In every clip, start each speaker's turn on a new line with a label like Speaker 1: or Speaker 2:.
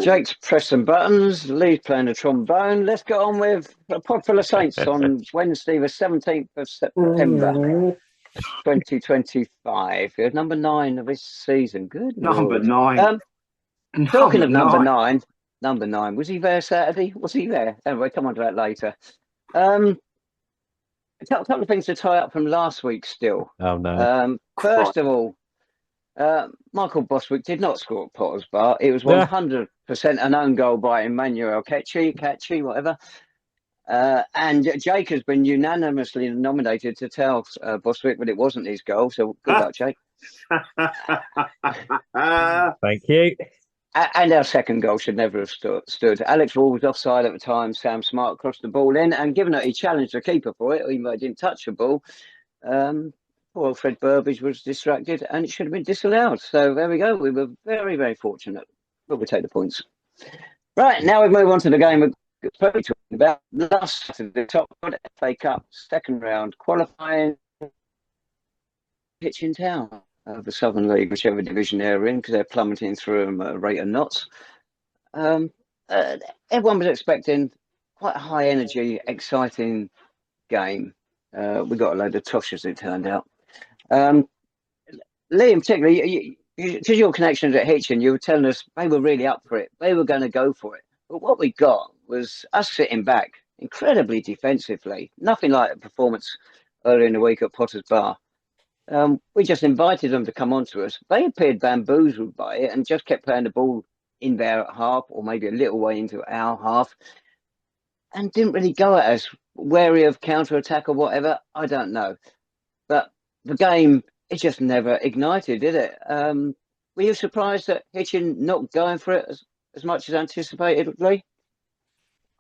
Speaker 1: Jake's pressing buttons, Lee's playing the trombone. Let's get on with a Podful of Saints on Wednesday, the 17th of September, 2025. Number 9 of this season. Good
Speaker 2: Number
Speaker 1: Lord.
Speaker 2: 9.
Speaker 1: Talking of
Speaker 2: Number 9.
Speaker 1: number nine, was he there Saturday? Was he there? Anyway, come on to that later. A couple of things to tie up from last week still.
Speaker 3: Oh, no.
Speaker 1: First of all, Michael Bostwick did not score at Potter's Bar. It was 100% an own goal by Emmanuel Catchy, whatever. And Jake has been unanimously nominated to tell Bostwick that it wasn't his goal. So good luck, Jake.
Speaker 3: Thank you.
Speaker 1: And our second goal should never have stood. Alex Wall was offside at the time. Sam Smart crossed the ball in, and given that he challenged the keeper for it, even though he didn't touch the ball, poor old Fred Burbage was distracted, and it should have been disallowed. So there we go. We were very, very fortunate, but we take the points. Right, now we move on to the game we're talking about. Last Saturday, top FA Cup, second round, qualifying Hitchin Town of the Southern League, whichever division they're in, because they're plummeting through them at a rate of knots. Everyone was expecting quite a high energy, exciting game. We got a load of tosh, as it turned out. Liam, particularly, because your connections at Hitchin, you were telling us they were really up for it. They were going to go for it. But what we got was us sitting back incredibly defensively. Nothing like a performance earlier in the week at Potter's Bar. We just invited them to come on to us. They appeared bamboozled by it and just kept playing the ball in there at half, or maybe a little way into our half, and didn't really go at us, wary of counter-attack or whatever. I don't know. But the game, it just never ignited, did it? Were you surprised that Hitchin not going for it as much as anticipated, Lee?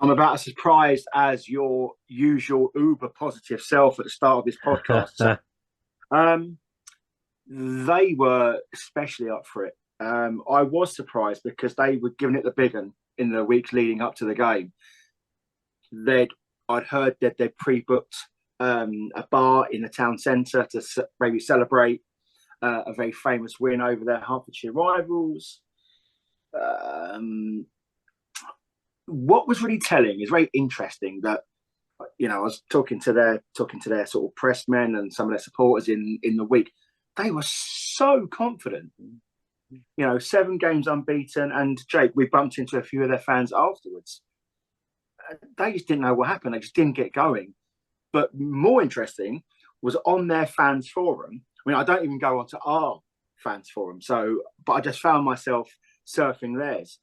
Speaker 2: I'm about as surprised as your usual uber positive self at the start of this podcast. So. They were especially up for it. I was surprised because they were giving it the big one in the weeks leading up to the game. I'd heard that they'd pre-booked a bar in the town centre to maybe celebrate a very famous win over their Hertfordshire rivals. What was really telling is very interesting that, you know, I was talking to their sort of press men and some of their supporters in the week. They were so confident, you know, 7 games unbeaten. And Jake, we bumped into a few of their fans afterwards. They just didn't know what happened. They just didn't get going. But more interesting was on their fans forum. I mean, I don't even go onto our fans forum. But I just found myself surfing theirs.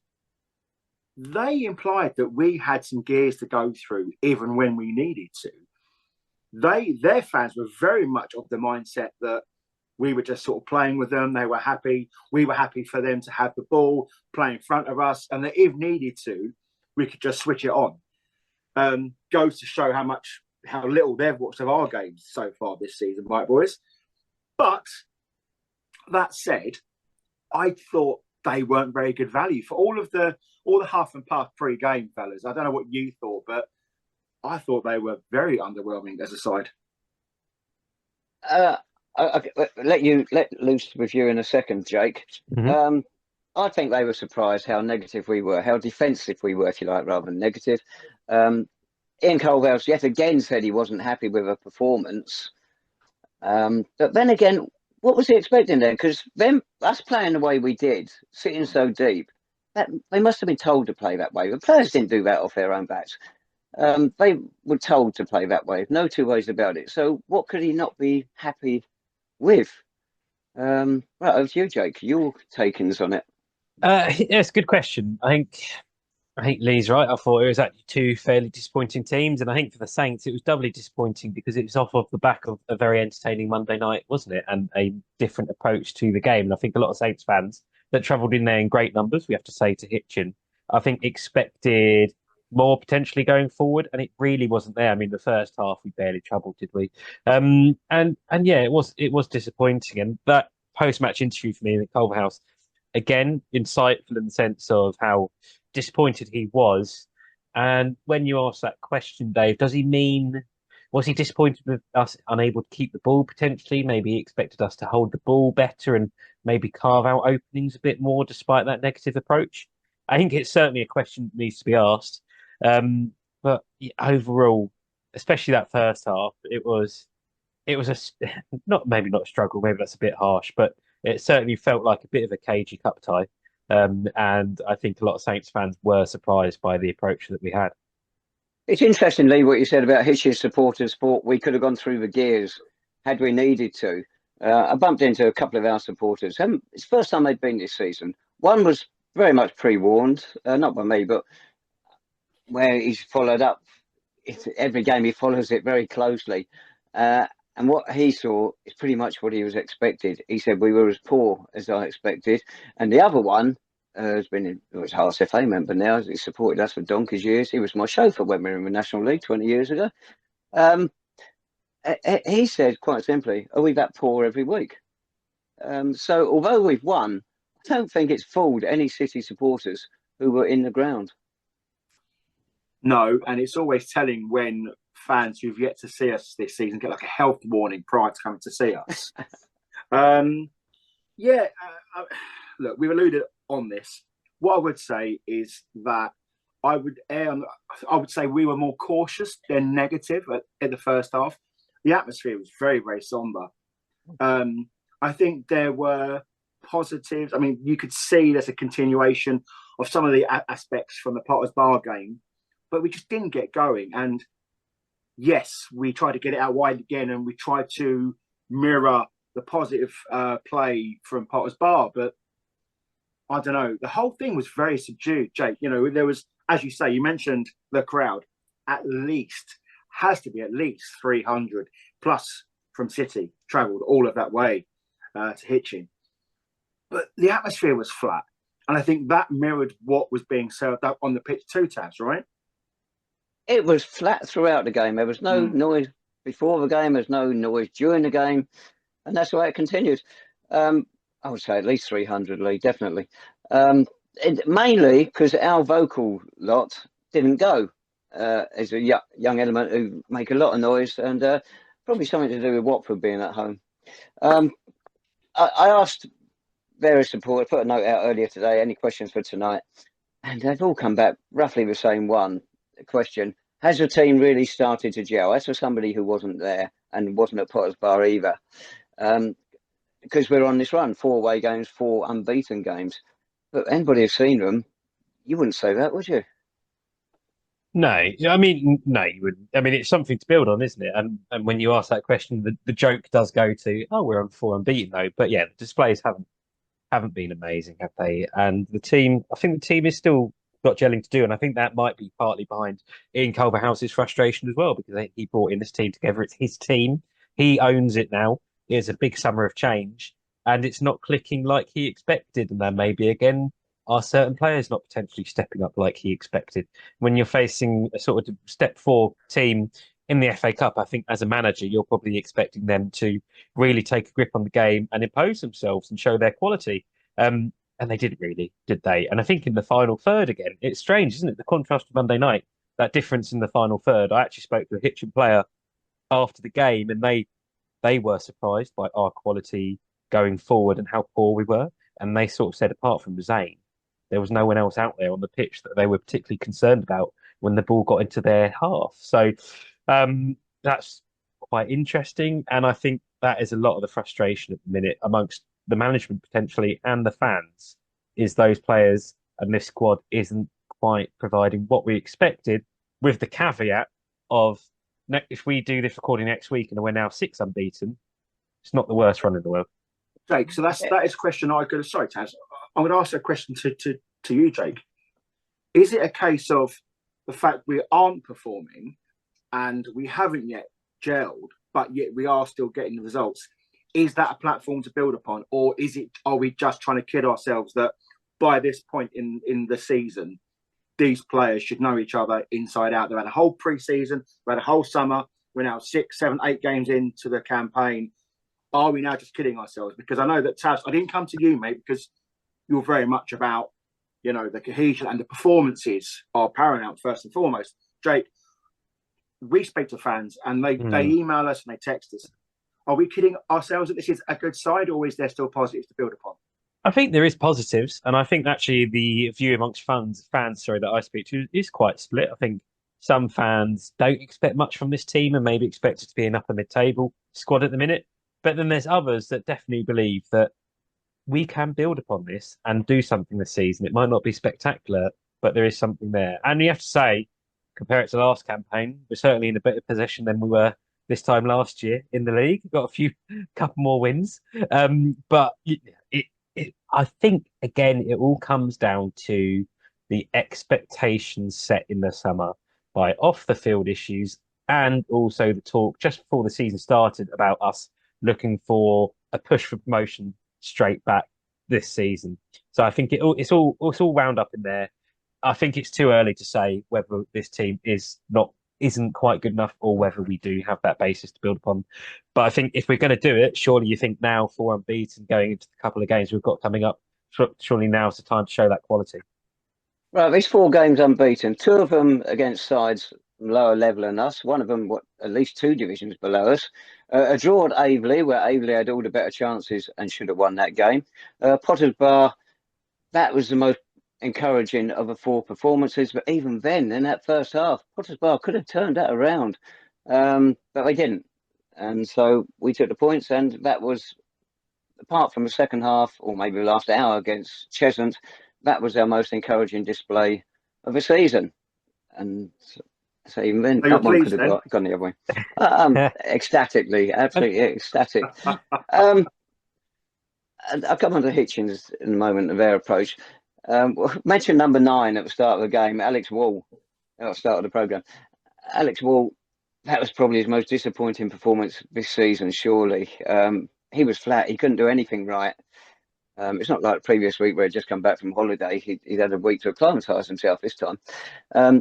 Speaker 2: They implied that we had some gears to go through even when we needed to. Their fans were very much of the mindset that we were just sort of playing with them. They were happy. We were happy for them to have the ball, play in front of us, and that if needed to, we could just switch it on. Goes to show how little they've watched of our games so far this season, right, boys? But that said, I thought they weren't very good value for all the huff and puff pre-game, fellas. I don't know what you thought, but I thought they were very underwhelming as a side.
Speaker 1: I'll let loose with you in a second, Jake. Mm-hmm. I think they were surprised how negative we were, how defensive we were, if you like, rather than negative. Ian Colville's yet again said he wasn't happy with a performance. But then again, what was he expecting then? Because us playing the way we did, sitting so deep, they must have been told to play that way. The players didn't do that off their own backs. They were told to play that way. No two ways about it. So what could he not be happy with? Right, over to you, Jake. Your takings on it.
Speaker 3: It's a good question. I think Lee's right. I thought it was actually 2 fairly disappointing teams, and I think for the Saints it was doubly disappointing because it was off of the back of a very entertaining Monday night, wasn't it? And a different approach to the game. And I think a lot of Saints fans that travelled in there in great numbers, we have to say, to Hitchin, I think expected more potentially going forward, and it really wasn't there. I mean, the first half we barely troubled, did we? And yeah, it was disappointing. And that post-match interview for me in the Culverhouse, again, insightful in the sense of how disappointed he was. And when you ask that question, Dave, was he disappointed with us unable to keep the ball potentially? Maybe he expected us to hold the ball better and maybe carve out openings a bit more despite that negative approach. I think it's certainly a question that needs to be asked. But overall, especially that first half, it was not maybe not a struggle, maybe that's a bit harsh, but it certainly felt like a bit of a cagey cup tie. And I think a lot of Saints fans were surprised by the approach that we had.
Speaker 1: It's interesting, Lee, what you said about Hitchin supporters thought we could have gone through the gears had we needed to. I bumped into a couple of our supporters. It's the first time they'd been this season. One was very much pre-warned, not by me, but where he's followed up. Every game he follows it very closely. And what he saw is pretty much what he was expected. He said we were as poor as I expected. And the other one has been, was Hearts FA member now. He supported us for donkey's years. He was my chauffeur when we were in the National League 20 years ago. He said quite simply, are we that poor every week? So although we've won, I don't think it's fooled any City supporters who were in the ground.
Speaker 2: No, and it's always telling when fans who've yet to see us this season get like a health warning prior to coming to see us. Look, we've alluded on this. What I would say is that I would say we were more cautious than negative at the first half. The atmosphere was very, very somber. I think there were positives. I mean, you could see there's a continuation of some of the aspects from the Potter's Bar game, but we just didn't get going. And yes, we tried to get it out wide again, and we tried to mirror the positive play from Potter's Bar, but I don't know. The whole thing was very subdued, Jake. You know, there was, as you say, you mentioned the crowd, has to be at least 300 plus from City, travelled all of that way to Hitchin. But the atmosphere was flat. And I think that mirrored what was being served up on the pitch too, Taz, right?
Speaker 1: It was flat throughout the game. There was no noise before the game. There's no noise during the game. And that's the way it continued. I would say at least 300, Lee, definitely. Mainly because our vocal lot didn't go. As a young element who make a lot of noise, and probably something to do with Watford being at home. I asked various supporters, put a note out earlier today, any questions for tonight, and they've all come back roughly the same question. Has the team really started to gel? That's for somebody who wasn't there and wasn't at Potter's Bar either. Because we're on this run, 4 away games, 4 unbeaten games. But anybody who's seen them, you wouldn't say that, would you?
Speaker 3: No, I mean, no, you wouldn't. I mean, it's something to build on, isn't it? And when you ask that question, the joke does go to, oh, we're on 4 unbeaten though. But yeah, the displays haven't been amazing, have they? And the team, I think the team is still got gelling to do, and I think that might be partly behind Ian Culverhouse's frustration as well, because I think he brought in this team together. It's his team. He owns it now. It's a big summer of change, and it's not clicking like he expected. And then maybe again, are certain players not potentially stepping up like he expected? When you're facing a sort of step 4 team in the FA Cup, I think as a manager, you're probably expecting them to really take a grip on the game and impose themselves and show their quality. And they didn't really, did they? And I think in the final third again, it's strange, isn't it? The contrast of Monday night, that difference in the final third. I actually spoke to a Hitchin player after the game, and they were surprised by our quality going forward and how poor we were. And they sort of said, apart from Zane, there was no one else out there on the pitch that they were particularly concerned about when the ball got into their half. So that's quite interesting. And I think that is a lot of the frustration at the minute amongst the management potentially and the fans, is those players and this squad isn't quite providing what we expected, with the caveat of, if we do this recording next week and we're now 6 unbeaten, it's not the worst run in the world.
Speaker 2: Jake, so that is a question sorry, Taz. I'm going to ask a question to you, Jake. Is it a case of the fact we aren't performing and we haven't yet gelled, but yet we are still getting the results? Is that a platform to build upon, or are we just trying to kid ourselves that by this point in the season, these players should know each other inside out? They've had a whole pre-season, we've had a whole summer, we're now 6, 7, 8 games into the campaign. Are we now just kidding ourselves? Because I know that, Taz, I didn't come to you, mate, because you're very much about, you know, the cohesion and the performances are paramount first and foremost. Jake, we speak to fans and they email us and they text us. Are we kidding ourselves that this is a good side, or is there still positives to build upon?
Speaker 3: I think there is positives, and I think actually the view amongst fans, sorry, that I speak to is quite split. I think some fans don't expect much from this team and maybe expect it to be an upper mid-table squad at the minute. But then there's others that definitely believe that we can build upon this and do something this season. It might not be spectacular, but there is something there. And you have to say, compare it to last campaign, we're certainly in a better position than we were this time last year in the league. Got a couple more wins. But I think, again, it all comes down to the expectations set in the summer by off the field issues and also the talk just before the season started about us looking for a push for promotion straight back this season. So I think it's all wound up in there. I think it's too early to say whether this team isn't quite good enough or whether we do have that basis to build upon. But I think if we're going to do it, surely you think now 4 unbeaten going into the couple of games we've got coming up, surely now's the time to show that quality.
Speaker 1: Right, these 4 games unbeaten, 2 of them against sides lower level than us, one of them at least 2 divisions below us. A draw at Aveley, where Aveley had all the better chances and should have won that game. Potter's Bar, that was the most encouraging of the 4 performances, but even then, in that first half, Potter's Bar could have turned that around, but they didn't. And so we took the points, and that was, apart from the second half, or maybe the last hour against Cheshunt, that was our most encouraging display of the season. And so even then, that one could have gone the other way. Ecstatically, absolutely ecstatic. I'll come on to Hitchins in a moment of their approach. Mention number 9 at the start of the game, Alex Wall, at the start of the programme. Alex Wall, that was probably his most disappointing performance this season, surely. He was flat. He couldn't do anything right. It's not like the previous week where he'd just come back from holiday. He'd had a week to acclimatise himself this time.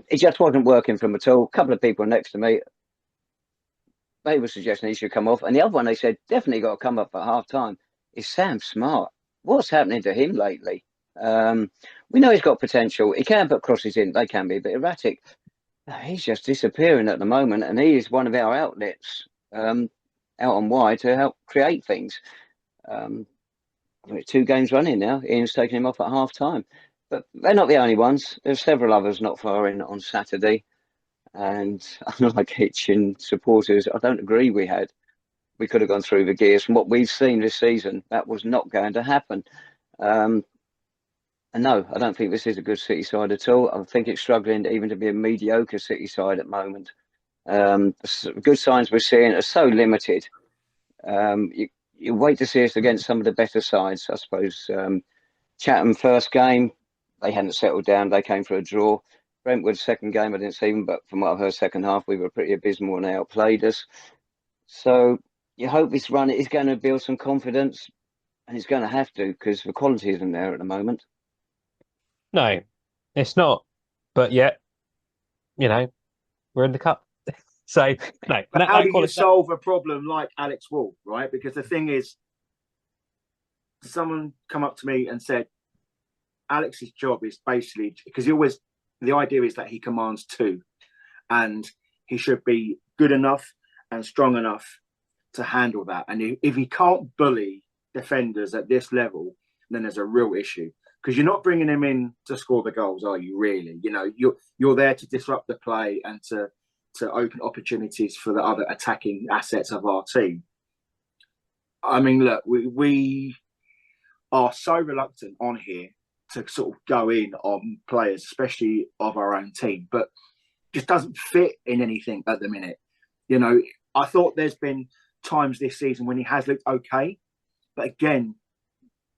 Speaker 1: It just wasn't working for him at all. A couple of people next to me, they were suggesting he should come off. And the other one, they said, definitely got to come up at half-time, is Sam Smart. What's happening to him lately? We know he's got potential. He can put crosses in. They can be a bit erratic. He's just disappearing at the moment. And he is one of our outlets out on wide to help create things. 2 games running now. Ian's taking him off at half time. But they're not the only ones. There's several others not far in on Saturday. And unlike Hitchin supporters, I don't agree we could have gone through the gears. From what we've seen this season, that was not going to happen. And no, I don't think this is a good City side at all. I think it's struggling even to be a mediocre City side at the moment. The good signs we're seeing are so limited. You wait to see us against some of the better sides, I suppose. Chatham first game, they hadn't settled down. They came for a draw. Brentwood second game, I didn't see them, but from what I've heard, second half, we were pretty abysmal and they outplayed us. So you hope this run is going to build some confidence, and it's going to have to because the quality isn't there at the moment.
Speaker 3: No, it's not. But yet, we're in the cup. So, no.
Speaker 2: But how do you solve a problem like Alex Wall, right? Because the thing is, someone come up to me and said, Alex's job is basically, because the idea is that he commands 2 and he should be good enough and strong enough to handle that. And if he can't bully defenders at this level, then there's a real issue. Because you're not bringing him in to score the goals, are you, really? You're there to disrupt the play and to open opportunities for the other attacking assets of our team. I mean, look, we are so reluctant on here to sort of go in on players, especially of our own team, but just doesn't fit in anything at the minute. I thought there's been times this season when he has looked okay, but again,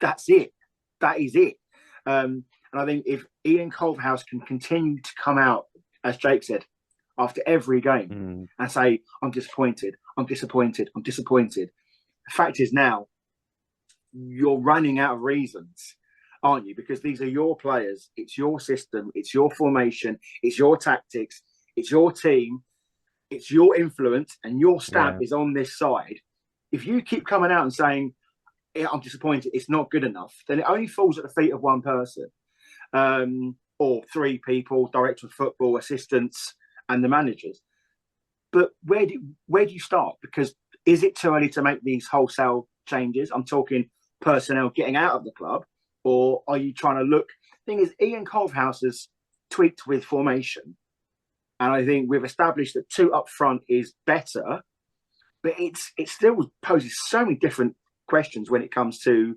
Speaker 2: that's it. That is it. And I think if Ian Culverhouse can continue to come out, as Jake said, after every game and say, I'm disappointed. The fact is now, you're running out of reasons, aren't you? Because these are your players. It's your system. It's your formation. It's your tactics. It's your team. It's your influence. And your stamp is on this side. If you keep coming out and saying, I'm disappointed, it's not good enough, then it only falls at the feet of one person or 3 people, director of football, assistants, and the managers. But where do you start? Because is it too early to make these wholesale changes? I'm talking personnel getting out of the club, or are you trying to look? Thing is, Ian Colfhouse has tweaked with formation, and I think we've established that 2 up front is better, but it still poses so many different questions when it comes to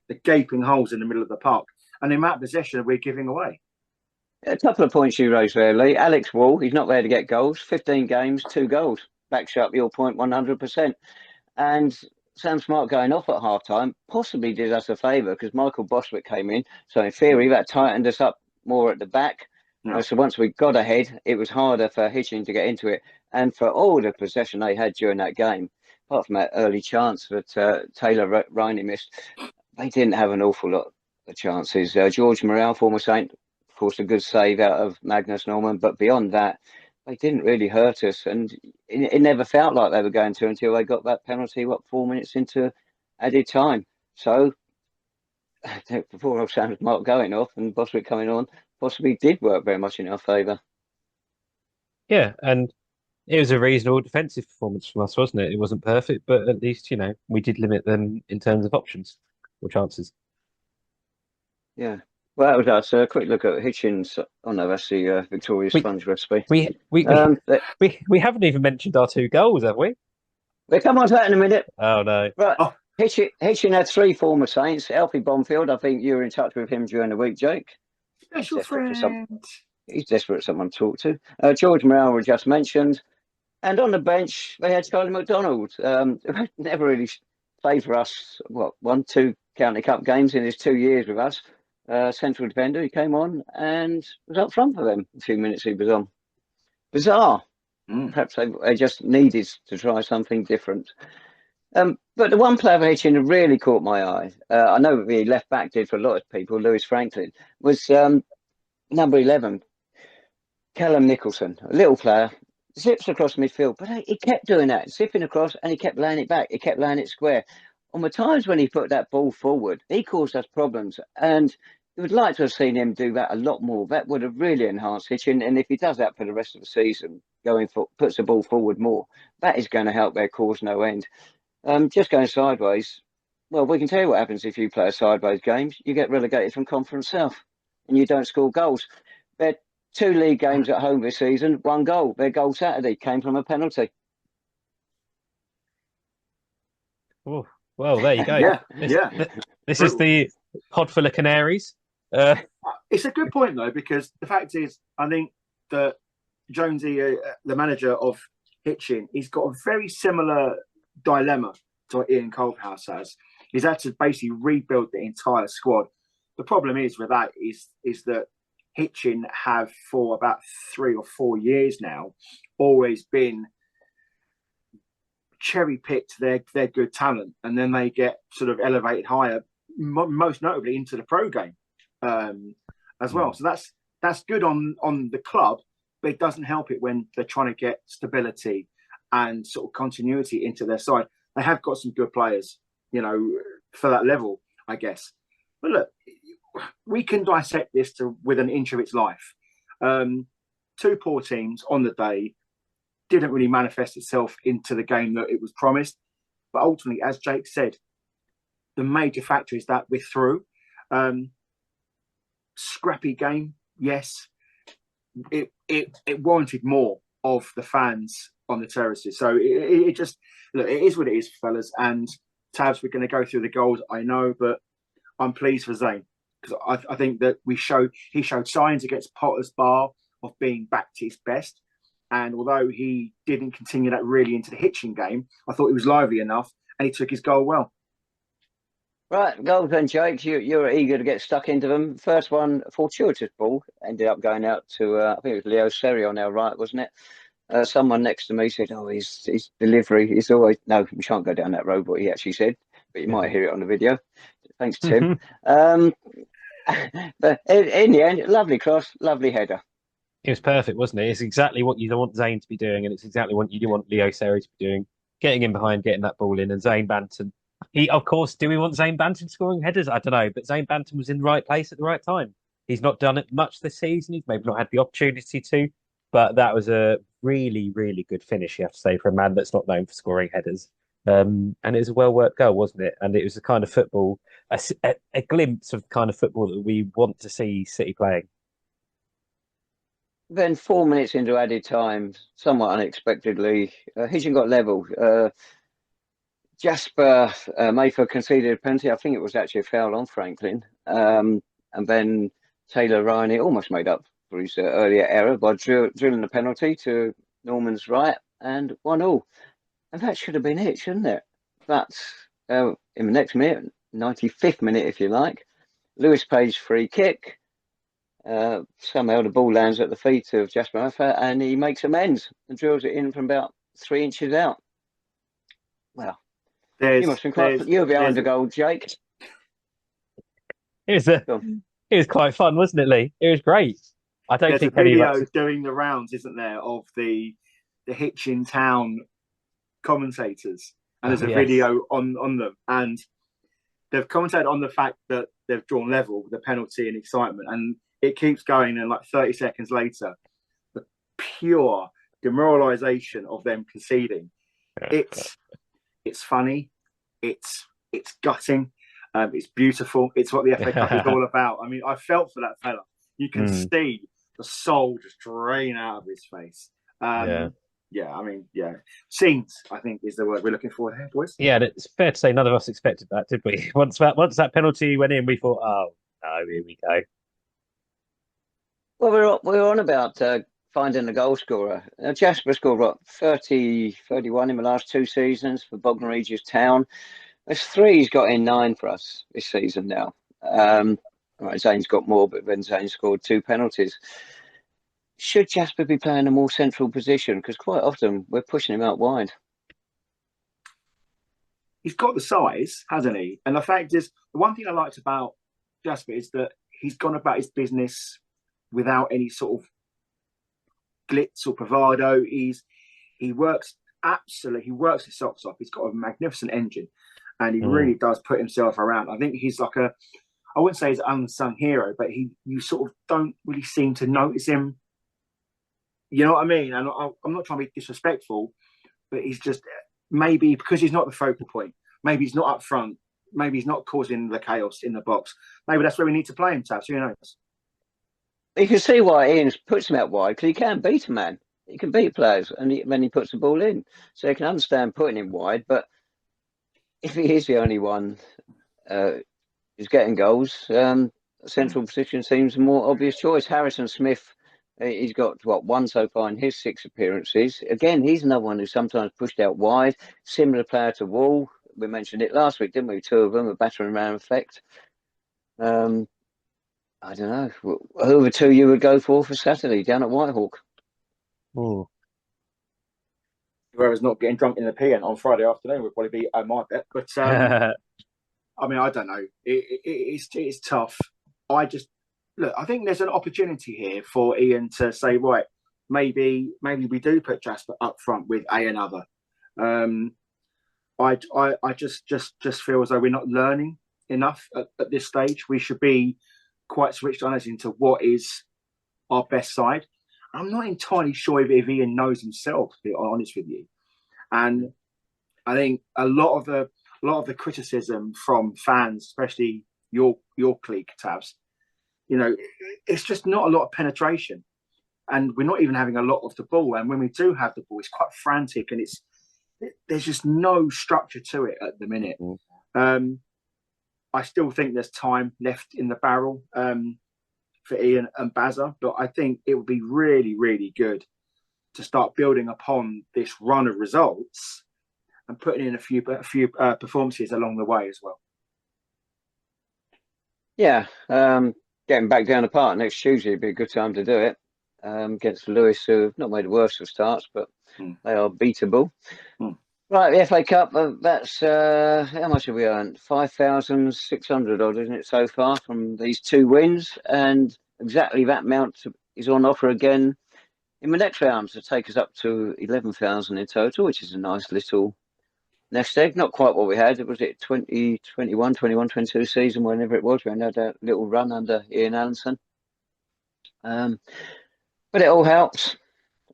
Speaker 2: the gaping holes in the middle of the park and the amount of possession we're giving away.
Speaker 1: A couple of points you raised there, Lee. Alex Wall, he's not there to get goals. 15 games, 2 goals. Backs up your point 100%. And Sam Smart going off at half-time possibly did us a favour because Michael Bostwick came in. So in theory, that tightened us up more at the back.
Speaker 2: Yeah.
Speaker 1: So once we got ahead, it was harder for Hitchin to get into it. And for all the possession they had during that game, apart from that early chance that Taylor Rhiney missed, they didn't have an awful lot of chances. George Morrell, former Saint, of course, a good save out of Magnus Norman. But beyond that, they didn't really hurt us. And it never felt like they were going to until they got that penalty, 4 minutes into added time. So before Sam Smart going off and Bostwick coming on, possibly did work very much in our favour.
Speaker 3: Yeah, and it was a reasonable defensive performance from us, wasn't it? It wasn't perfect, but at least, we did limit them in terms of options or chances.
Speaker 1: Yeah. Well, that was us. A quick look at Hitchin's. Oh no, that's the Victoria Sponge recipe.
Speaker 3: We haven't even mentioned our 2 goals, have we?
Speaker 1: We'll come on to that in a minute.
Speaker 3: Oh no!
Speaker 1: Right. Oh. Hitchin had 3 former Saints. Alfie Bonfield, I think you were in touch with him during the week, Jake.
Speaker 2: Special friend.
Speaker 1: He's desperate for someone to talk to. George Morrell we just mentioned. And on the bench, they had Charlie McDonald. Never really played for us, 1-2 County Cup games in his 2 years with us. Central defender, he came on and was up front for them. A few minutes he was on. Bizarre. Perhaps they just needed to try something different. But the one player for Hitchin that really caught my eye, I know the left back did for a lot of people, Lewis Franklin, was number 11, Callum Nicholson, a little player, zips across midfield, but he kept doing that, zipping across, and he kept laying it back. He kept laying it square. On the times when he put that ball forward, he caused us problems, and you would like to have seen him do that a lot more. That would have really enhanced Hitchin, and if he does that for the rest of the season, puts the ball forward more, that is going to help their cause no end. Just going sideways, well, we can tell you what happens if you play a sideways game. You get relegated from Conference South and you don't score goals. They're 2 league games at home this season, 1 goal. Their goal Saturday came from a penalty.
Speaker 3: Oh, well, there you go.
Speaker 2: Yeah.
Speaker 3: This is the Podful of Canaries.
Speaker 2: It's a good point, though, because the fact is, I think that Jonesy, the manager of Hitchin, he's got a very similar dilemma to what Ian Colfhouse has. He's had to basically rebuild the entire squad. The problem is with that is that Hitchin have for about 3 or 4 years now always been cherry picked their good talent, and then they get sort of elevated higher, most notably into the pro game as well. So that's good on the club, but it doesn't help it when they're trying to get stability and sort of continuity into their side. They have got some good players, for that level, I guess. But look, we can dissect this with an inch of its life. 2 poor teams on the day didn't really manifest itself into the game that it was promised. But ultimately, as Jake said, the major factor is that we're through. Scrappy game, yes. It warranted more of the fans on the terraces. So it just, look, it is what it is, fellas. And Tabs, we're going to go through the goals, I know, but I'm pleased for Zane because I think that he showed signs against Potter's Bar of being back to his best. And although he didn't continue that really into the Hitchin game, I thought he was lively enough and he took his goal well. Right,
Speaker 1: goals then, Jake. You're eager to get stuck into them. First one, fortuitous ball, ended up going out to, I think it was Leo Seri on our right, wasn't it? Someone next to me said, his delivery is always... No, we shan't go down that road, what he actually said, but you might hear it on the video. Thanks, Tim. But in the end, lovely cross, lovely header.
Speaker 3: It was perfect, wasn't it? It's exactly what you want Zane to be doing, and it's exactly what you want Leo Seri to be doing. Getting in behind, getting that ball in, and Zane Banton. Of course, do we want Zane Banton scoring headers? I don't know, but Zane Banton was in the right place at the right time. He's not done it much this season. He's maybe not had the opportunity to, but that was a really, really good finish, you have to say, for a man that's not known for scoring headers. And it was a well-worked goal, wasn't it? And it was the kind of football a glimpse of the kind of football that we want to see City playing.
Speaker 1: Then 4 minutes into added time, somewhat unexpectedly, Hitchin got level. Jasper Mather conceded a penalty. I think it was actually a foul on Franklin. And then Taylor Rhiney almost made up for his earlier error by drilling the penalty to Norman's right and 1-1. And that should have been it, shouldn't it? But in the next minute, 95th minute, if you like, Lewis Page free kick. Somehow the ball lands at the feet of Jasper Mather and he makes amends and drills it in from about 3 inches out. Well, you must have been you were behind the goal, Jake.
Speaker 3: It was quite fun, wasn't it, Lee? It was great. I don't think
Speaker 2: there's a video doing the rounds, isn't there, of the Hitchin Town commentators, and there's a video on them, and they've commentated on the fact that they've drawn level with the penalty and excitement, and it keeps going, and like 30 seconds later, the pure demoralisation of them conceding. It's funny, it's gutting, it's beautiful. It's what the FA Cup is all about. I mean, I felt for that fella. You can see the soul just drain out of his face. Scenes, I think, is the word we're looking for here, boys.
Speaker 3: Yeah, and it's fair to say none of us expected that, did we? Once that penalty went in, we thought, oh no, here we go.
Speaker 1: Well, we're on about finding a goal scorer. Jasper scored 31 in the last 2 seasons for Bognor Regis Town. There's 3 he's got in 9 for us this season now. Zane's got more, but then Zane scored 2 penalties. Should Jasper be playing a more central position? Because quite often we're pushing him out wide.
Speaker 2: He's got the size, hasn't he? And the fact is, the one thing I liked about Jasper is that he's gone about his business without any sort of glitz or bravado. He works his socks off. He's got a magnificent engine, and he really does put himself around. I think he's like I wouldn't say he's an unsung hero, but you sort of don't really seem to notice him. You know what I mean? And I'm not trying to be disrespectful, but he's just, maybe because he's not the focal point, maybe he's not up front, maybe he's not causing the chaos in the box. Maybe that's where we need to play him, Tabs. Who knows?
Speaker 1: You can see why Ian puts him out wide, because he can beat a man. He can beat players, and then he puts the ball in. So you can understand putting him wide, but if he is the only one who's getting goals, central position seems a more obvious choice. Harrison Smith, he's got, 1 so far in his 6 appearances. Again, he's another one who's sometimes pushed out wide. Similar player to Wall. We mentioned it last week, didn't we? 2 of them, a battering ram effect. I don't know. Who are the 2 you would go for Saturday down at Whitehawk?
Speaker 2: Whoever's not getting drunk in the PN on Friday afternoon would probably be my bet. But I mean, I don't know. It's tough. I think there's an opportunity here for Ian to say, right, maybe we do put Jasper up front with another. I just feel as though we're not learning enough at this stage. We should be quite switched on as into what is our best side. I'm not entirely sure if Ian knows himself, to be honest with you. And I think a lot of the criticism from fans, especially your clique, Tabs, it's just not a lot of penetration, and we're not even having a lot of the ball. And when we do have the ball, it's quite frantic, and there's just no structure to it at the minute. I still think there's time left in the barrel for Ian and Bazza, but I think it would be really, really good to start building upon this run of results and putting in a few performances along the way as well.
Speaker 1: Yeah, getting back down the park next Tuesday would be a good time to do it against Lewis, who have not made the worst of starts, but they are beatable. Right, the FA Cup, that's how much have we earned? 5,600 odd, isn't it, so far from these 2 wins? And exactly that amount is on offer again in the next round to take us up to 11,000 in total, which is a nice little nest egg. Not quite what we had. Was it 2021, 22 season, whenever it was? We had a little run under Ian Allenson. But it all helps.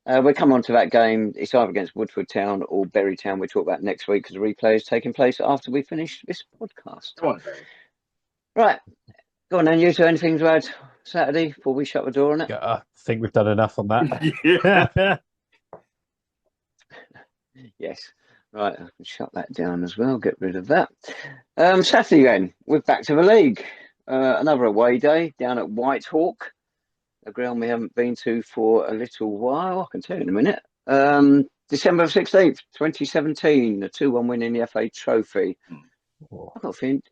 Speaker 1: We'll come on to that game. It's either against Woodford Town or Bury Town. We'll talk about next week because the replay is taking place after we finish this podcast.
Speaker 2: Go on, Barry.
Speaker 1: Right, go on then. You two, anything to add Saturday before we shut the door on it?
Speaker 3: Yeah, I think we've done enough on
Speaker 2: Yeah.
Speaker 3: that.
Speaker 1: Yes. Right, I can shut that down as well. Get rid of that. Saturday then, we're back to the league. Another away day down at Whitehawk, a ground we haven't been to for a little while. I can tell you in a minute. December 16th, 2017, a 2-1 win in the FA Trophy. I've got a feeling,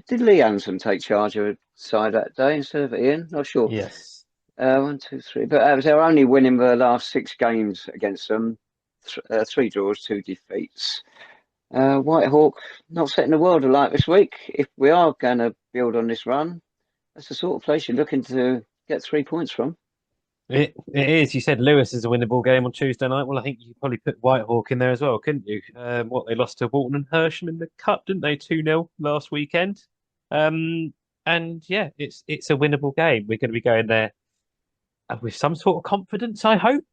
Speaker 1: did Lee Anson take charge of the side that day instead of Ian? Not sure.
Speaker 3: Yes.
Speaker 1: 1, 2, 3. But that was their only win in the last 6 games against them. 3 draws, 2 defeats. Whitehawk not setting the world alight this week. If we are going to build on this run, that's the sort of place you're looking to get 3 points from.
Speaker 3: It is. You said Lewis is a winnable game on Tuesday night. Well, I think you could probably put Whitehawk in there as well, couldn't you? They lost to Walton and Hersham in the Cup, didn't they? 2-0 last weekend. And yeah, it's a winnable game. We're going to be going there with some sort of confidence, I hope,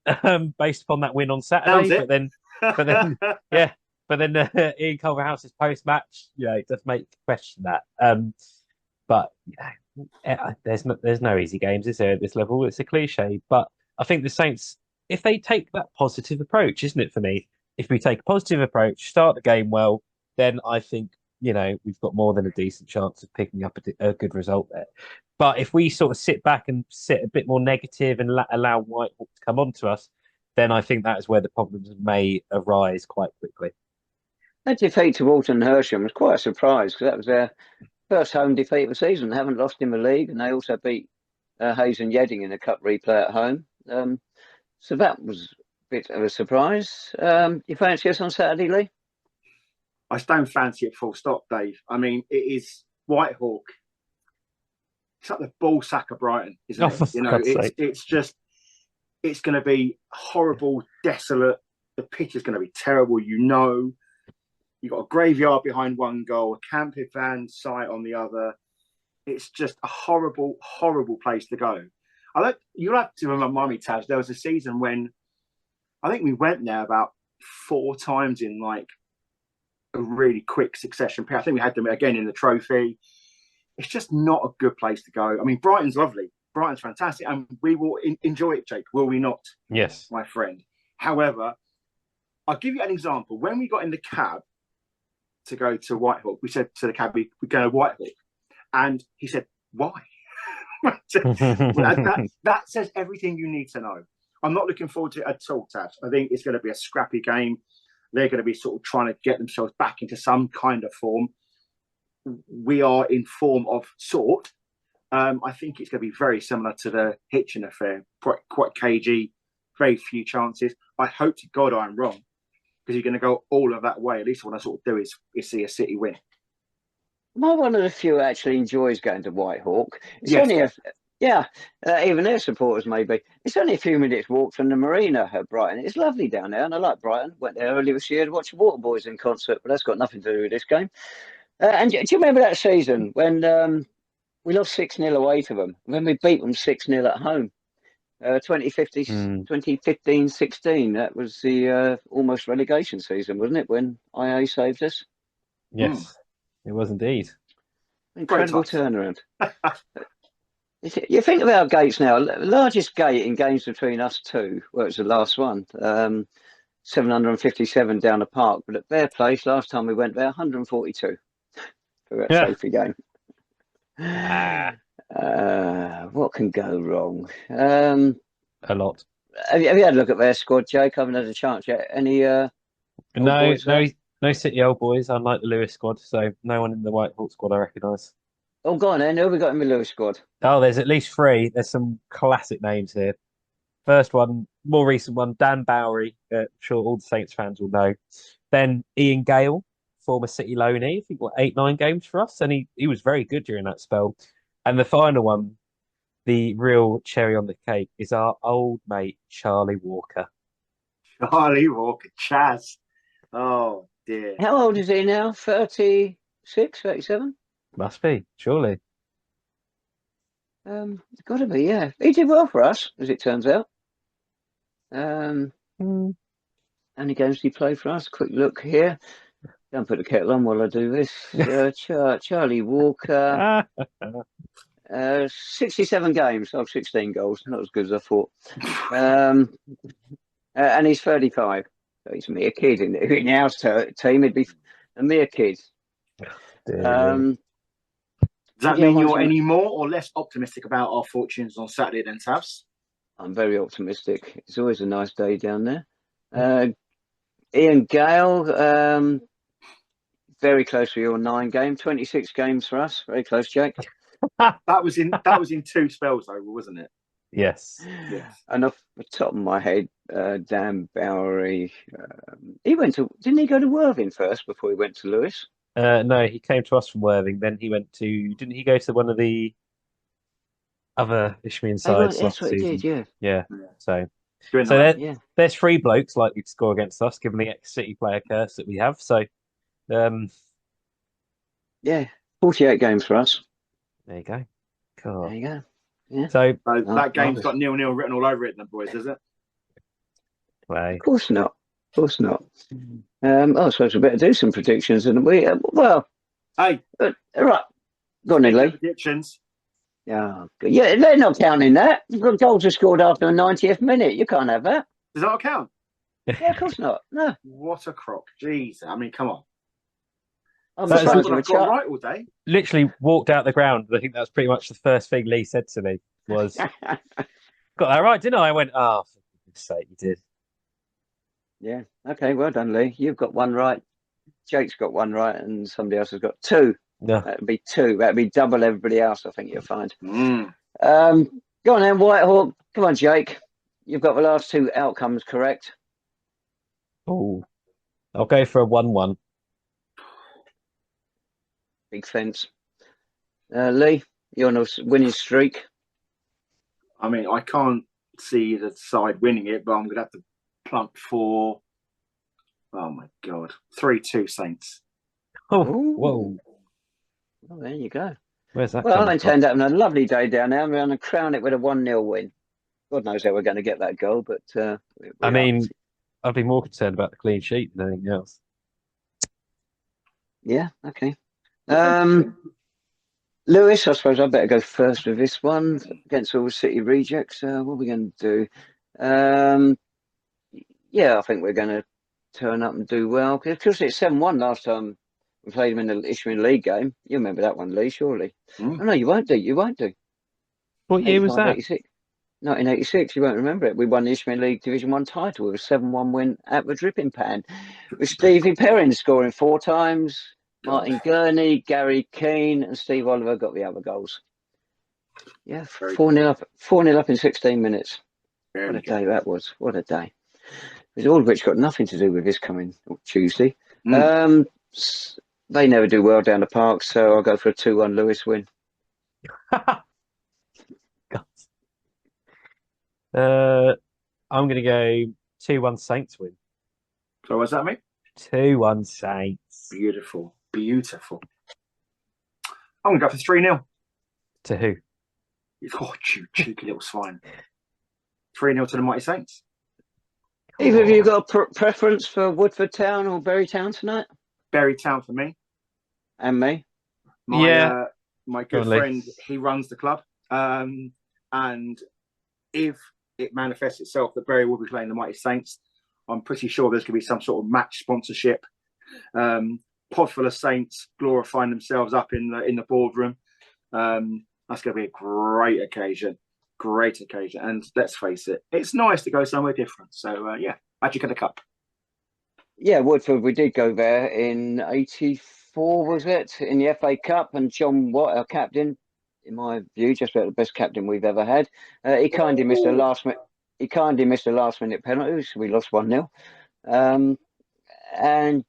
Speaker 3: based upon that win on Saturday. But then, yeah. But then Ian Culverhouse's post-match, it does make you question that. But there's no easy games, is there, at this level? It's a cliche. But I think the Saints, if they take that positive approach, isn't it, for me? If we take a positive approach, start the game well, then I think, we've got more than a decent chance of picking up a good result there. But if we sort of sit back and sit a bit more negative and allow Whitehawk to come on to us, then I think that is where the problems may arise quite quickly.
Speaker 1: That defeat to Walton and Hersham was quite a surprise because that was their first home defeat of the season. They haven't lost in the league, and they also beat Hayes and Yedding in a cup replay at home. So that was a bit of a surprise. You fancy us on Saturday, Lee?
Speaker 2: I don't fancy it, full stop, Dave. I mean, it is Whitehawk. It's like the ball sack of Brighton, isn't it? It's going to be horrible, desolate. The pitch is going to be terrible. You've got a graveyard behind one goal, a camping van site on the other. It's just a horrible, horrible place to go. You'll have to remind me, Taz, there was a season when I think we went there about 4 times in like a really quick succession. I think we had them again in the trophy. It's just not a good place to go. I mean, Brighton's lovely. Brighton's fantastic. And we will enjoy it, Jake, will we not?
Speaker 3: Yes.
Speaker 2: My friend. However, I'll give you an example. When we got in the cab to go to Whitehawk, we said to the cab, we're going to Whitehawk. And he said, why? that says everything you need to know. I'm not looking forward to it at all, Tabs. I think it's going to be a scrappy game. They're going to be sort of trying to get themselves back into some kind of form. We are in form of sort. I think it's going to be very similar to the Hitchin affair. Quite cagey, very few chances. I hope to God I'm wrong, because you're going to go all of that way. At least what I sort of do is see a City win.
Speaker 1: Am I one of the few who actually enjoys going to Whitehawk? It's
Speaker 2: yes.
Speaker 1: only even their supporters maybe. It's only a few minutes walk from the marina at Brighton. It's lovely down there, and I like Brighton. Went there earlier this year to watch the Waterboys in concert, but that's got nothing to do with this game. And do you remember that season when we lost 6-0 away to them, and then we beat them 6-0 at home? 2015-16. That was the almost relegation season, wasn't it? When IA saved us.
Speaker 3: Yes, it was indeed.
Speaker 1: Incredible turnaround. You think about gates now. The largest gate in games between us two, well, it was the last one, 757 down the park. But at their place, last time we went there, 142 for that trophy game. What can go wrong?
Speaker 3: A lot.
Speaker 1: Have you had a look at their squad, Jake? I haven't had a chance yet. Any?
Speaker 3: No City old boys, unlike the Lewis squad. So no one in the Whitehawk squad I recognise.
Speaker 1: Oh, go on then. Who have we got in the Lewis squad?
Speaker 3: Oh, there's at least 3. There's some classic names here. First one, more recent one, Dan Bowery. I'm sure all the Saints fans will know. Then Ian Gale, former City loanee. I think 8-9 games for us, and he was very good during that spell. And the final one, the real cherry on the cake, is our old mate Charlie Walker.
Speaker 2: Charlie Walker, Chaz. Oh dear.
Speaker 1: How old is he now? 36, 37?
Speaker 3: Must be, surely.
Speaker 1: It's got to be, yeah. He did well for us, as it turns out. How many games did he play for us? Quick look here. Don't put the kettle on while I do this. Charlie Walker, 67 games, 16 goals. Not as good as I thought. And he's 35. So he's a mere kid. In our team, he'd be a mere kid.
Speaker 2: Does that mean you're any more or less optimistic about our fortunes on Saturday than Tavs?
Speaker 1: I'm very optimistic. It's always a nice day down there. Ian Gale, very close for your 9 game, 26 games for us. Very close, Jake.
Speaker 2: That was in 2 spells though, wasn't it?
Speaker 3: Yes.
Speaker 1: And off the top of my head, Dan Bowery, didn't he go to Worthing first before he went to Lewis?
Speaker 3: No, he came to us from Worthing. Then he went to, didn't he go to one of the other Ishmael sides last season?
Speaker 1: He did,
Speaker 3: yeah. So there's 3 blokes likely to score against us, given the ex-City player curse that we have. So,
Speaker 1: 48 games for us.
Speaker 3: There you go. Cool.
Speaker 1: There you go. Yeah.
Speaker 3: So
Speaker 2: that game's got 0-0 written all over it, then, boys, is it?
Speaker 3: Play.
Speaker 1: Of course not. I suppose we better do some predictions, and we
Speaker 2: Hey,
Speaker 1: all right. Go on, then, Lee.
Speaker 2: Predictions.
Speaker 1: Yeah, they're not counting that. Goals are scored after the 90th minute. You can't have that.
Speaker 2: Does that not count?
Speaker 1: Yeah, of course not. No.
Speaker 2: What a crock. Jeez. I mean, come on.
Speaker 1: I'm
Speaker 2: That's
Speaker 1: surprised
Speaker 2: what
Speaker 1: with
Speaker 2: I've got right all day.
Speaker 3: Literally walked out the ground. I think that was pretty much the first thing Lee said to me was, got that right, didn't I? I went, oh, for goodness sake, you did.
Speaker 1: Yeah. Okay, well done, Lee. You've got 1 right. Jake's got 1 right, and somebody else has got 2.
Speaker 3: Yeah.
Speaker 1: That'd be 2. That'd be double everybody else, I think you'll find.
Speaker 2: Mm.
Speaker 1: Go on then, Whitehawk. Come on, Jake. You've got the last 2 outcomes correct.
Speaker 3: Oh, I'll go for a 1-1.
Speaker 1: Big fence. Lee, you're on a winning streak.
Speaker 2: I mean, I can't see the side winning it, but I'm going to have to plump for, oh my God, 3-2 Saints.
Speaker 3: Oh, whoa.
Speaker 1: Well, there you go.
Speaker 3: Where's that?
Speaker 1: Well, I intend having a lovely day down there. I'm going to crown it with a 1-0 win. God knows how we're going to get that goal, but
Speaker 3: I mean, I'd be more concerned about the clean sheet than anything else.
Speaker 1: Yeah, okay. Lewis, I suppose I better go first with this one against all City rejects. What are we going to do? I think we're going to turn up and do well. Because it's 7-1 last time we played them in the Ishmael League game. You remember that one, Lee, surely? Oh, no, you won't do. You won't do.
Speaker 3: What year was that?
Speaker 1: 1986, you won't remember it. We won the Ishmael League Division 1 title with a 7-1 win at the Dripping Pan, with Stevie Perrin scoring 4 times, Martin Gurney, Gary Keane, and Steve Oliver got the other goals. Yeah, 4-0 up in 16 minutes. What a day that was. What a day. All of which got nothing to do with this coming Tuesday. They never do well down the park, so I'll go for a 2-1 Lewis win.
Speaker 3: I'm going to go 2-1 Saints win.
Speaker 2: So what's that mean?
Speaker 3: 2-1 Saints.
Speaker 2: Beautiful. I'm going to go for 3-0.
Speaker 3: To who?
Speaker 2: Oh, you cheeky little swine. 3-0 to the Mighty Saints.
Speaker 1: Either of you got a preference for Woodford Town or Bury Town tonight?
Speaker 2: Bury Town for me.
Speaker 1: And me?
Speaker 2: My good friend, he runs the club. And if it manifests itself that Bury will be playing the Mighty Saints, I'm pretty sure there's going to be some sort of match sponsorship. Podful of Saints glorifying themselves up in the boardroom. That's going to be a great occasion. And let's face it, it's nice to go somewhere different. So, Magic of the Cup.
Speaker 1: Yeah, Woodford, we did go there in 84, was it? In the FA Cup. And John Watt, our captain, in my view, just about the best captain we've ever had. He kindly missed a last-minute penalty, so we lost 1-0. And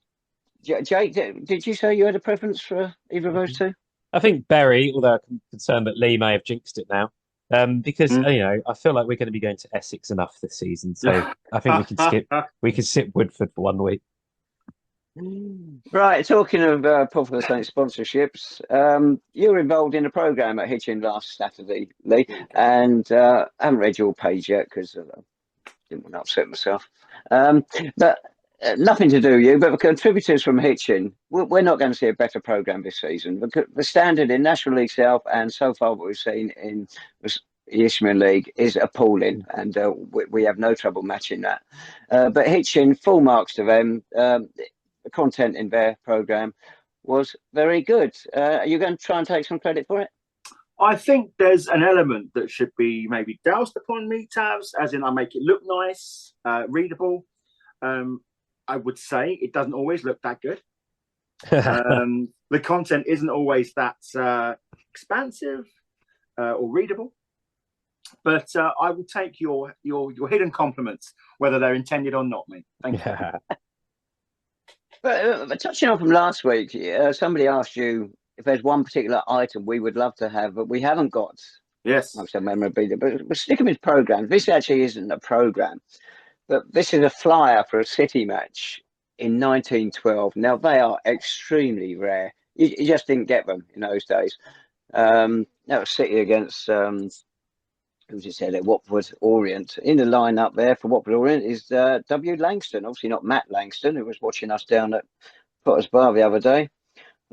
Speaker 1: Jake, did you say you had a preference for either of those 2?
Speaker 3: I think Bury, although I'm concerned that Lee may have jinxed it now, because I feel like we're going to be going to Essex enough this season, so I think we can skip Woodford for 1 week.
Speaker 1: Right, talking of Podful of Saints sponsorships, you were involved in a programme at Hitchin last Saturday, Lee, and I haven't read your page yet because I didn't want to upset myself. But Nothing to do with you, but the contributors from Hitchin, we're not going to see a better programme this season. The standard in National League South and so far what we've seen in the Isthmian League is appalling, and we have no trouble matching that. But Hitchin, full marks to them. The content in their programme was very good. Are you going to try and take some credit for it?
Speaker 2: I think there's an element that should be maybe doused upon me, Tavs, as in I make it look nice, readable. I would say it doesn't always look that good. The content isn't always that expansive or readable. But I will take your hidden compliments, whether they're intended or not, mate. Thank you.
Speaker 1: But touching on from last week, somebody asked you if there's one particular item we would love to have, but we haven't got.
Speaker 2: Yes.
Speaker 1: Like some memorabilia, but we're sticking with programs. This actually isn't a program, but this is a flyer for a City match in 1912. Now, they are extremely rare. You just didn't get them in those days. That was City against, who's it said, Watford Orient. In the lineup there for Watford Orient is W. Langston, obviously not Matt Langston, who was watching us down at Potter's Bar the other day.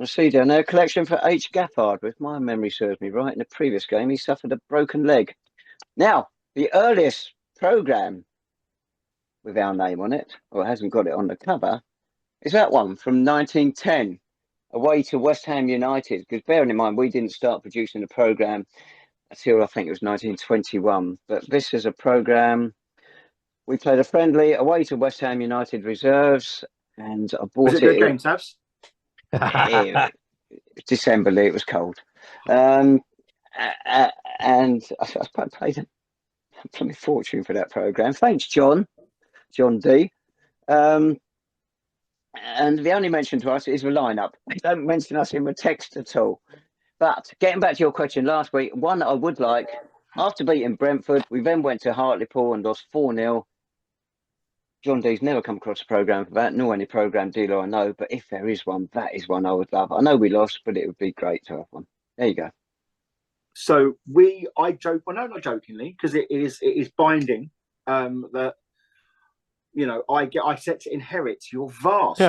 Speaker 1: I see down there a collection for H. Gaffard. If my memory serves me right, in the previous game, he suffered a broken leg. Now, the earliest programme with our name on it, or hasn't got it on the cover, is that one from 1910, away to West Ham United. Because bearing in mind, we didn't start producing the programme until I think it was 1921. But this is a programme. We played a friendly away to West Ham United reserves, and I bought
Speaker 2: Was it a good game, Tabs?
Speaker 1: December, it was cold. And I paid a fortune for that programme. Thanks, John D. And the only mention to us is the lineup. They don't mention us in the text at all. But getting back to your question last week, one that I would like, after beating Brentford, we then went to Hartlepool and lost 4-0. John D's never come across a programme for that, nor any programme dealer I know. But if there is one, that is one I would love. I know we lost, but it would be great to have one. There you go.
Speaker 2: So I joke, well, no, not jokingly, because it is binding. That I set to inherit your vast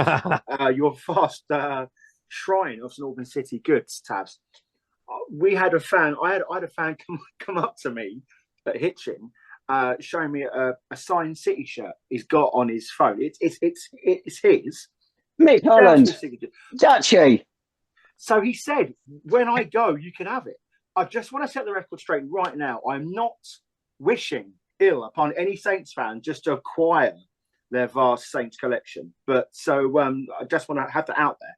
Speaker 2: shrine of St Albans City goods, Tabs. We had a fan. I had a fan come up to me at Hitchin, showing me a signed City shirt he's got on his phone. It's his.
Speaker 1: Mick Holland, Dutchy.
Speaker 2: So he said, when I go, you can have it. I just want to set the record straight right now. I'm not wishing ill upon any Saints fan just to acquire their vast Saints collection. But so I just want to have that out there.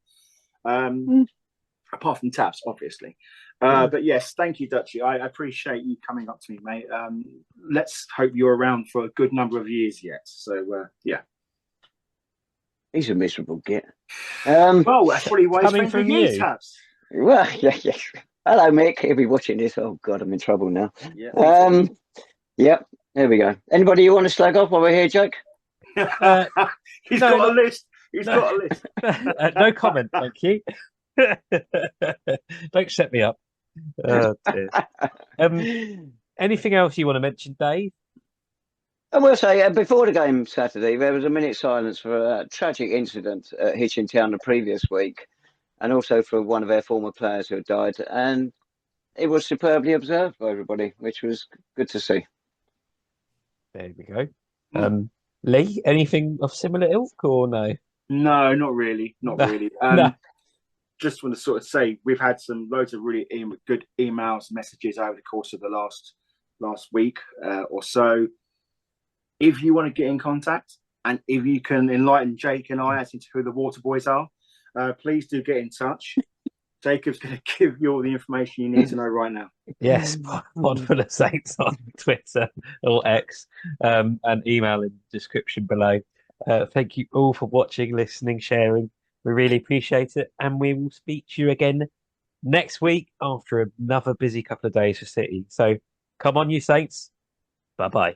Speaker 2: Apart from Tabs, obviously. But yes, thank you, Dutchy. I appreciate you coming up to me, mate. Let's hope you're around for a good number of years yet. So, yeah.
Speaker 1: He's a miserable git.
Speaker 2: Well, that's probably why he's
Speaker 3: coming from you,
Speaker 2: Tabs.
Speaker 1: Well, yeah. Hello, Mick. He'll be watching this. Oh, God, I'm in trouble now.
Speaker 2: Yeah.
Speaker 1: Yep, there we go. Anybody you want to slag off while we're here, Jake?
Speaker 2: He's got a list. He's got a list.
Speaker 3: No comment, thank you. Don't set me up. Anything else you want to mention, Dave?
Speaker 1: I will say, before the game Saturday, there was a minute's silence for a tragic incident at Hitchin Town the previous week, and also for one of their former players who had died. And it was superbly observed by everybody, which was good to see.
Speaker 3: There we go. Lee, anything of similar ilk or no?
Speaker 2: No, not really. Not really.
Speaker 3: No.
Speaker 2: Just want to sort of say we've had loads of really good emails, messages over the course of the last week or so. If you want to get in contact, and if you can enlighten Jake and I as to who the Water Boys are, please do get in touch. Jacob's going to give you all the information you need to know right now.
Speaker 3: Yes, Podful of Saints on Twitter or X, and email in the description below. Thank you all for watching, listening, sharing. We really appreciate it, and we will speak to you again next week after another busy couple of days for City. So come on, you Saints. Bye-bye.